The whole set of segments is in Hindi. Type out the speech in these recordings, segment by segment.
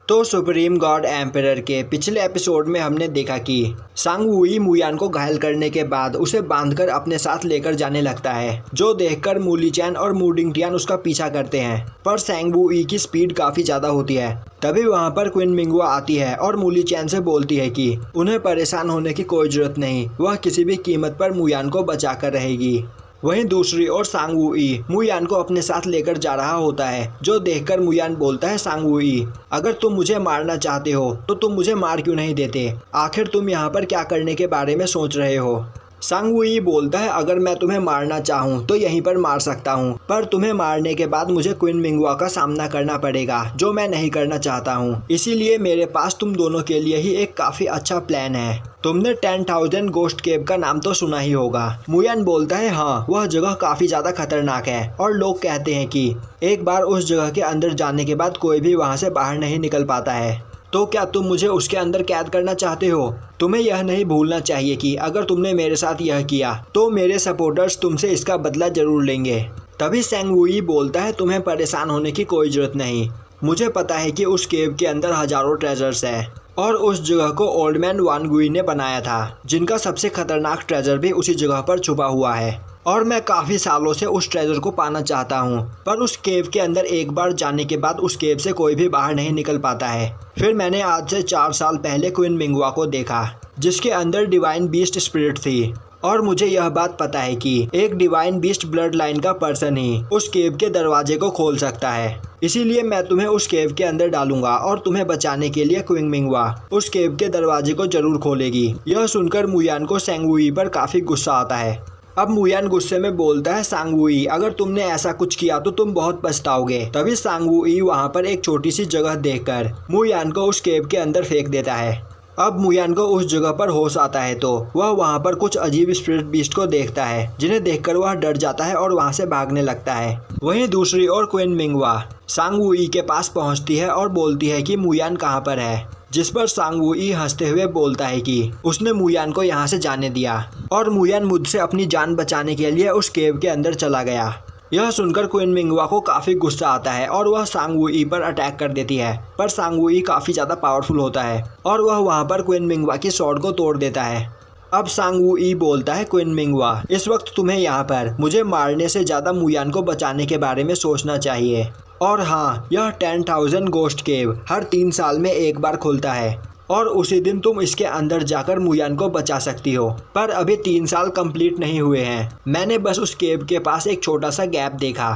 तो सुप्रीम गॉड एम्परर के पिछले एपिसोड में हमने देखा कि सांग वुई मुयान को घायल करने के बाद उसे बांधकर अपने साथ लेकर जाने लगता है, जो देखकर मू लीचैन और मू डिंगटियान उसका पीछा करते हैं। पर सांग वुई की स्पीड काफी ज्यादा होती है। तभी वहां पर क्वीन मिंगुआ आती है और मू लीचैन से बोलती है कि उन्हें परेशान होने की कोई जरूरत नहीं, वह किसी भी कीमत पर मुयान को बचा कर रहेगी। वहीं दूसरी ओर सांग वुई मुयान को अपने साथ लेकर जा रहा होता है, जो देखकर मुयान बोलता है, सांग वुई अगर तुम मुझे मारना चाहते हो तो तुम मुझे मार क्यों नहीं देते? आखिर तुम यहाँ पर क्या करने के बारे में सोच रहे हो? सांग वुई बोलता है, अगर मैं तुम्हें मारना चाहूँ तो यहीं पर मार सकता हूँ, पर तुम्हें मारने के बाद मुझे क्वीन मिंगुआ का सामना करना पड़ेगा, जो मैं नहीं करना चाहता हूँ। इसीलिए मेरे पास तुम दोनों के लिए ही एक काफी अच्छा प्लान है। तुमने 10,000 गोस्ट केव का नाम तो सुना ही होगा। मुयान बोलता है, हाँ, वह जगह काफी ज्यादा खतरनाक है और लोग कहते हैं कि एक बार उस जगह के अंदर जाने के बाद कोई भी वहाँ से बाहर नहीं निकल पाता है। तो क्या तुम मुझे उसके अंदर कैद करना चाहते हो? तुम्हें यह नहीं भूलना चाहिए कि अगर तुमने मेरे साथ यह किया तो मेरे सपोर्टर्स तुमसे इसका बदला जरूर लेंगे। तभी सांग वुई बोलता है, तुम्हें परेशान होने की कोई जरूरत नहीं। मुझे पता है कि उस केव के अंदर हजारों ट्रेजर्स है और उस जगह को ओल्ड मैन वान गुई ने बनाया था, जिनका सबसे खतरनाक ट्रेजर भी उसी जगह पर छुपा हुआ है। और मैं काफ़ी सालों से उस ट्रेजर को पाना चाहता हूँ, पर उस केव के अंदर एक बार जाने के बाद उस केव से कोई भी बाहर नहीं निकल पाता है। फिर मैंने आज से 4 साल पहले क्वीन मिंगुआ को देखा, जिसके अंदर डिवाइन बीस्ट स्पिरिट थी, और मुझे यह बात पता है कि एक डिवाइन बीस्ट ब्लड लाइन का पर्सन ही उस केव के दरवाजे को खोल सकता है। इसीलिए मैं तुम्हें उस केव के अंदर डालूंगा और तुम्हें बचाने के लिए क्वीन मिंगुआ उस केव के दरवाजे को जरूर खोलेगी। यह सुनकर मुयान को सांग वुई पर काफ़ी गुस्सा आता है। अब मुयान गुस्से में बोलता है, सांग वुई अगर तुमने ऐसा कुछ किया तो तुम बहुत पछताओगे। तभी सांग वुई वहाँ पर एक छोटी सी जगह देखकर मुयान को उस केव के अंदर फेंक देता है। अब मुयान को उस जगह पर होश आता है तो वह वहाँ पर कुछ अजीब स्पिरिट बीस्ट को देखता है, जिन्हें देखकर वह डर जाता है और वहाँ से भागने लगता है। वहीं दूसरी ओर क्वीन मिंगुआ सांग वुई के पास पहुँचती है और बोलती है कि मुयान कहाँ पर है, जिस पर सांग वुई हंसते हुए बोलता है कि उसने मुयान को यहाँ से जाने दिया और मुयान मुझसे अपनी जान बचाने के लिए उस केव के अंदर चला गया। यह सुनकर क्वीन मिंगुआ को काफ़ी गुस्सा आता है और वह सांग वुई पर अटैक कर देती है, पर सांग वुई काफ़ी ज़्यादा पावरफुल होता है और वह वहाँ पर क्वीन मिंगुआ की स्वॉर्ड को तोड़ देता है। अब सांग वुई बोलता है, क्वीन मिंगुआ इस वक्त तुम्हें यहाँ पर मुझे मारने से ज़्यादा मुयान को बचाने के बारे में सोचना चाहिए। और हाँ, यह 10,000 गोस्ट केव हर 3 साल में एक बार खुलता है और उसी दिन तुम इसके अंदर जाकर मुयान को बचा सकती हो। पर अभी 3 साल कंप्लीट नहीं हुए हैं। मैंने बस उस केव के पास एक छोटा सा गैप देखा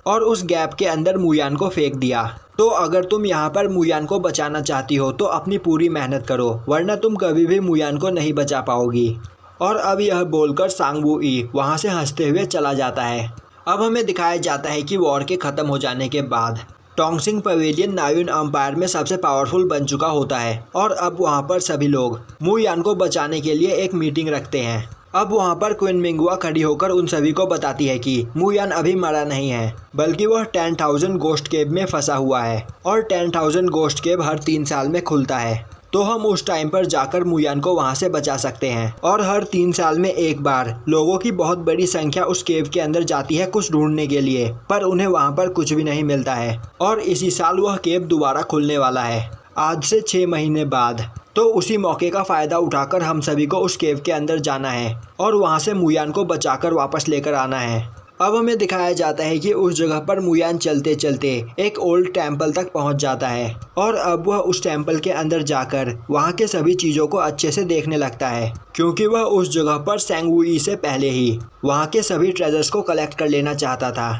और उस गैप के अंदर मुयान को फेंक दिया। तो अगर तुम यहाँ पर मुयान को बचाना चाहती हो तो अपनी पूरी मेहनत करो, वरना तुम कभी भी मुयान को नहीं बचा पाओगी। और अब यह बोलकर सांग वुई वहाँ से हंसते हुए चला जाता है। अब हमें दिखाया जाता है कि वॉर के ख़त्म हो जाने के बाद टोंगसिंग पवेलियन नायुन एम्पायर में सबसे पावरफुल बन चुका होता है और अब वहाँ पर सभी लोग मुयान को बचाने के लिए एक मीटिंग रखते हैं। अब वहाँ पर क्वीन मिंगुआ खड़ी होकर उन सभी को बताती है कि मुयान अभी मरा नहीं है, बल्कि वह 10,000 गोस्ट केव में फंसा हुआ है और 10,000 गोस्ट केव हर 3 साल में खुलता है। तो हम उस टाइम पर जाकर मुयान को वहाँ से बचा सकते हैं। और हर 3 साल में एक बार लोगों की बहुत बड़ी संख्या उस केव के अंदर जाती है कुछ ढूंढने के लिए, पर उन्हें वहाँ पर कुछ भी नहीं मिलता है। और इसी साल वह केव दोबारा खुलने वाला है, आज से 6 महीने बाद। तो उसी मौके का फ़ायदा उठाकर हम सभी को उस केव के अंदर जाना है और वहाँ से मुयान को बचाकर वापस लेकर आना है। अब हमें दिखाया जाता है कि उस जगह पर मुयान चलते चलते एक ओल्ड टेम्पल तक पहुंच जाता है और अब वह उस टेम्पल के अंदर जाकर वहां के सभी चीज़ों को अच्छे से देखने लगता है, क्योंकि वह उस जगह पर सांग वुई से पहले ही वहां के सभी ट्रेजर्स को कलेक्ट कर लेना चाहता था।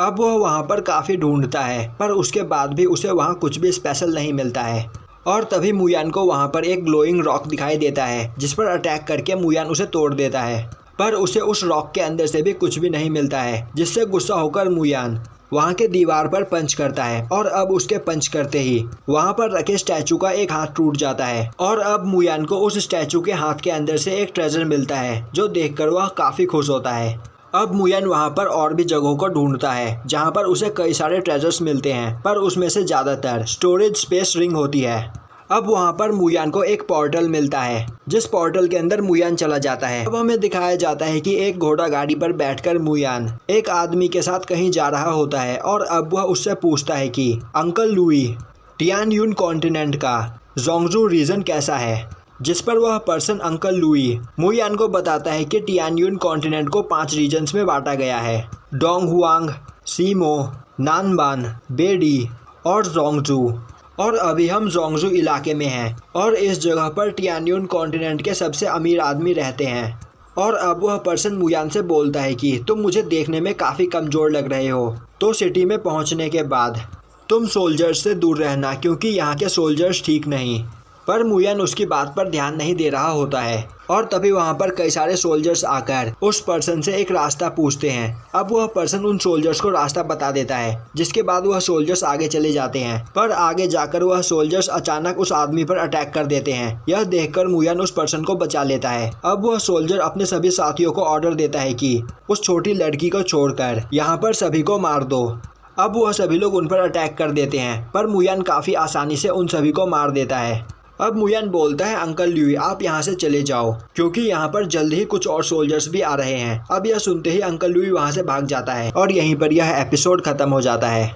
अब वह वहां पर काफ़ी ढूंढता है, पर उसके बाद भी उसे वहाँ कुछ भी स्पेशल नहीं मिलता है। और तभी मुयान को वहाँ पर एक ग्लोइंग रॉक दिखाई देता है, जिस पर अटैक करके मुयान उसे तोड़ देता है, पर उसे उस रॉक के अंदर से भी कुछ भी नहीं मिलता है, जिससे गुस्सा होकर मुयान वहाँ के दीवार पर पंच करता है और अब उसके पंच करते ही वहाँ पर रखे स्टैचू का एक हाथ टूट जाता है और अब मुयान को उस स्टैचू के हाथ के अंदर से एक ट्रेजर मिलता है, जो देखकर वह काफ़ी खुश होता है। अब मुयान वहाँ पर और भी जगहों को ढूंढता है जहाँ पर उसे कई सारे ट्रेजर्स मिलते हैं, पर उसमें से ज़्यादातर स्टोरेज स्पेस रिंग होती है। अब वहाँ पर मुयान को एक पोर्टल मिलता है, जिस पोर्टल के अंदर मुयान चला जाता है। अब हमें दिखाया जाता है कि एक घोड़ा गाड़ी पर बैठकर मुयान एक आदमी के साथ कहीं जा रहा होता है और अब वह उससे पूछता है कि अंकल लुई, टियानयुन कॉन्टिनेंट का जोंगजू रीजन कैसा है, जिस पर वह पर्सन अंकल लुई मुयान को बताता है कि टियानयुन कॉन्टिनेंट को 5 रीजन्स में बांटा गया है, डोंगहुआंग, सीमो, नानबान, बेडी और जोंगजू। और अभी हम जोंगजू इलाके में हैं और इस जगह पर टियानयुन कॉन्टिनेंट के सबसे अमीर आदमी रहते हैं। और अब वह पर्सन मुयान से बोलता है कि तुम मुझे देखने में काफ़ी कमज़ोर लग रहे हो, तो सिटी में पहुंचने के बाद तुम सोल्जर्स से दूर रहना क्योंकि यहाँ के सोल्जर्स ठीक नहीं। पर मुयान उसकी बात पर ध्यान नहीं दे रहा होता है और तभी वहाँ पर कई सारे सोल्जर्स आकर उस पर्सन से एक रास्ता पूछते हैं। अब वह पर्सन उन सोल्जर्स को रास्ता बता देता है, जिसके बाद वह सोल्जर्स आगे चले जाते हैं। पर आगे जाकर वह सोल्जर्स अचानक उस आदमी पर अटैक कर देते हैं। यह देखकर मुयान उस पर्सन को बचा लेता है। अब वह सोल्जर अपने सभी साथियों को ऑर्डर देता है कि उस छोटी लड़की को छोड़कर यहाँ पर सभी को मार दो। अब वह सभी लोग उन पर अटैक कर देते हैं, पर मुयान काफ़ी आसानी से उन सभी को मार देता है। अब मुयान बोलता है अंकल ल्यूई आप यहाँ से चले जाओ क्योंकि यहाँ पर जल्द ही कुछ और सोल्जर्स भी आ रहे हैं। अब यह सुनते ही अंकल ल्यूई वहाँ से भाग जाता है और यहीं पर यह एपिसोड खत्म हो जाता है।